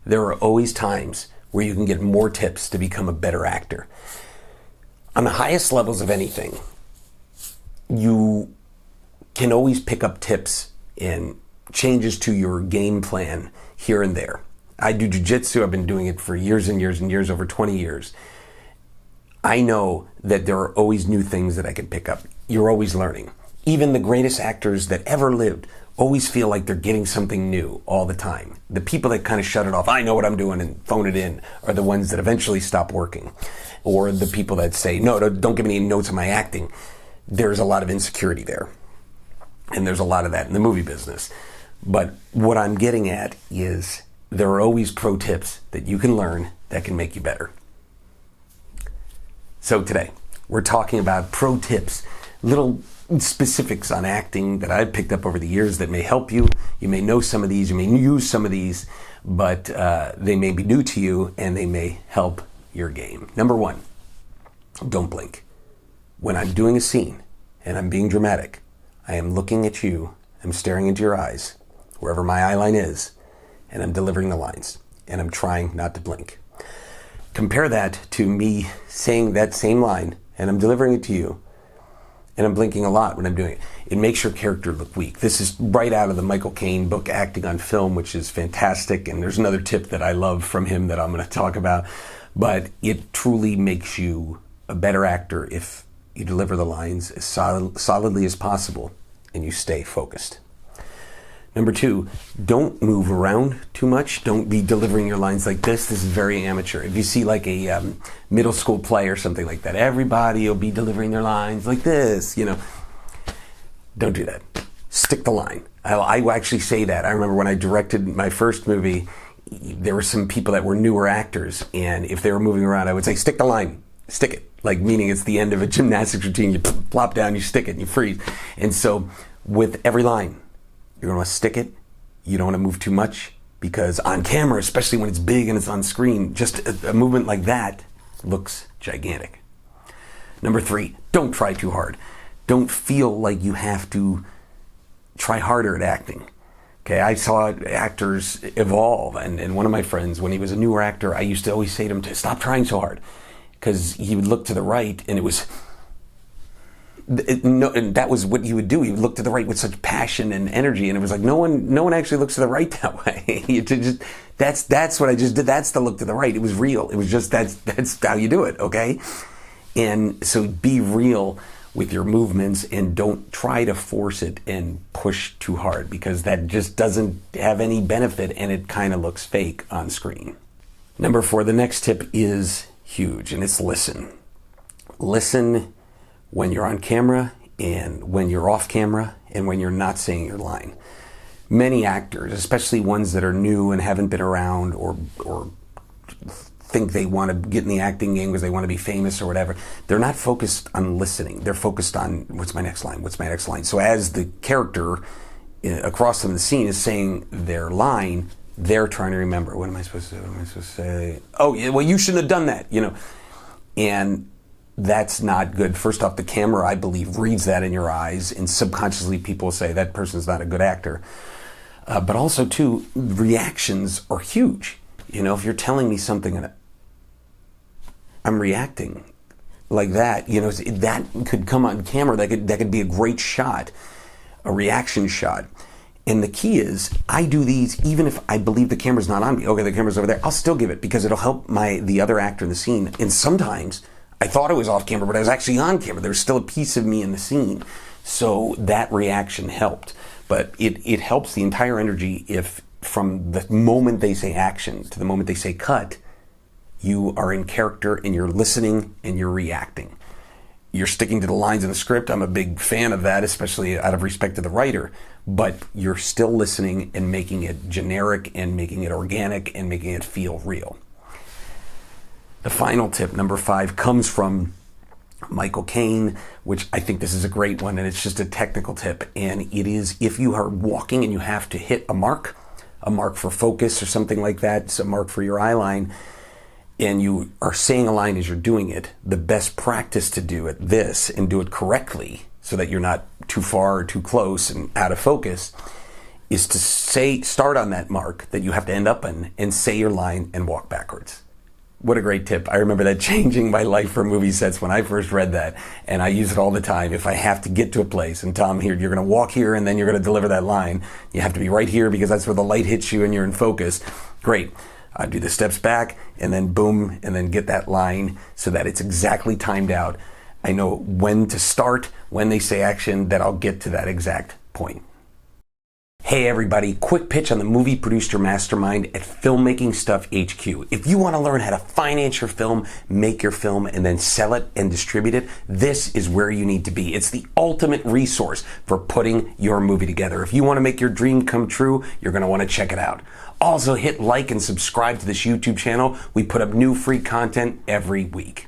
there are always times where you can get more tips to become a better actor. On the highest levels of anything, you can always pick up tips and changes to your game plan here and there. I do jiu-jitsu. I've been doing it for years and years and years, over 20 years. I know that there are always new things that I can pick up. You're always learning. Even the greatest actors that ever lived always feel like they're getting something new all the time. The people that kind of shut it off, I know what I'm doing, and phone it in, are the ones that eventually stop working. Or the people that say, no, don't give me any notes on my acting. There's a lot of insecurity there. And there's a lot of that in the movie business. But what I'm getting at is there are always pro tips that you can learn that can make you better. So today, we're talking about pro tips, little specifics on acting that I've picked up over the years that may help you. You may know some of these, you may use some of these, but they may be new to you and they may help your game. Number one, don't blink. When I'm doing a scene and I'm being dramatic, I am looking at you, I'm staring into your eyes, wherever my eye line is, and I'm delivering the lines, and I'm trying not to blink. Compare that to me saying that same line, and I'm delivering it to you, and I'm blinking a lot when I'm doing it. It makes your character look weak. This is right out of the Michael Caine book, Acting on Film, which is fantastic, and there's another tip that I love from him that I'm going to talk about, but it truly makes you a better actor if you deliver the lines as solidly as possible and you stay focused. Number two, don't move around too much. Don't be delivering your lines like this. This is very amateur. If you see like a middle school play or something like that, everybody will be delivering their lines like this, Don't do that. Stick the line. I actually say that. I remember when I directed my first movie, there were some people that were newer actors, and if they were moving around, I would say, stick the line. Stick it. Like, meaning it's the end of a gymnastics routine. You plop down, you stick it, and you freeze. And so with every line, you're going to stick it. You don't want to move too much, because on camera, especially when it's big and it's on screen, just a movement like that looks gigantic. Number three, don't try too hard. Don't feel like you have to try harder at acting. Okay, I saw actors evolve, and one of my friends, when he was a newer actor, I used to always say to him to stop trying so hard, because he would look to the right, and and that was what he would do. He would look to the right with such passion and energy, and it was like no one actually looks to the right that way. That's what I just did. That's the look to the right. It was real. It was just that's how you do it. Okay, and so be real with your movements and don't try to force it and push too hard, because that just doesn't have any benefit and it kind of looks fake on screen. Number four, the next tip is huge, and it's listen. Listen when you're on camera and when you're off camera and when you're not saying your line. Many actors, especially ones that are new and haven't been around or think they want to get in the acting game because they want to be famous or whatever, they're not focused on listening. They're focused on what's my next line, what's my next line. So as the character across from the scene is saying their line, they're trying to remember, what am I supposed to say? What am I supposed to say? Oh, yeah, well, you shouldn't have done that, And that's not good. First off, the camera, I believe, reads that in your eyes, and subconsciously people say that person's not a good actor. But also, too, reactions are huge. If you're telling me something and I'm reacting like that, that could come on camera. That could be a great shot, a reaction shot. And the key is, I do these even if I believe the camera's not on me. Okay, the camera's over there. I'll still give it, because it'll help the other actor in the scene. And sometimes I thought I was off camera, but I was actually on camera. There was still a piece of me in the scene. So that reaction helped. But it helps the entire energy if from the moment they say action to the moment they say cut, you are in character and you're listening and you're reacting. You're sticking to the lines in the script. I'm a big fan of that, especially out of respect to the writer. But you're still listening and making it generic and making it organic and making it feel real. The final tip, number 5, comes from Michael Caine, which I think this is a great one, and it's just a technical tip. And it is, if you are walking and you have to hit a mark for focus or something like that, it's a mark for your eye line, and you are saying a line as you're doing it, the best practice to do and do it correctly so that you're not too far or too close and out of focus, is to start on that mark that you have to end up in and say your line and walk backwards. What a great tip. I remember that changing my life for movie sets when I first read that, and I use it all the time. If I have to get to a place, and Tom, here, you're going to walk here and then you're going to deliver that line. You have to be right here because that's where the light hits you and you're in focus. Great. I do the steps back and then boom, and then get that line so that it's exactly timed out. I know when to start, when they say action, that I'll get to that exact point. Hey everybody, quick pitch on the Movie Producer Mastermind at Filmmaking Stuff HQ. If you want to learn how to finance your film, make your film, and then sell it and distribute it, this is where you need to be. It's the ultimate resource for putting your movie together. If you want to make your dream come true, you're going to want to check it out. Also hit like and subscribe to this YouTube channel. We put up new free content every week.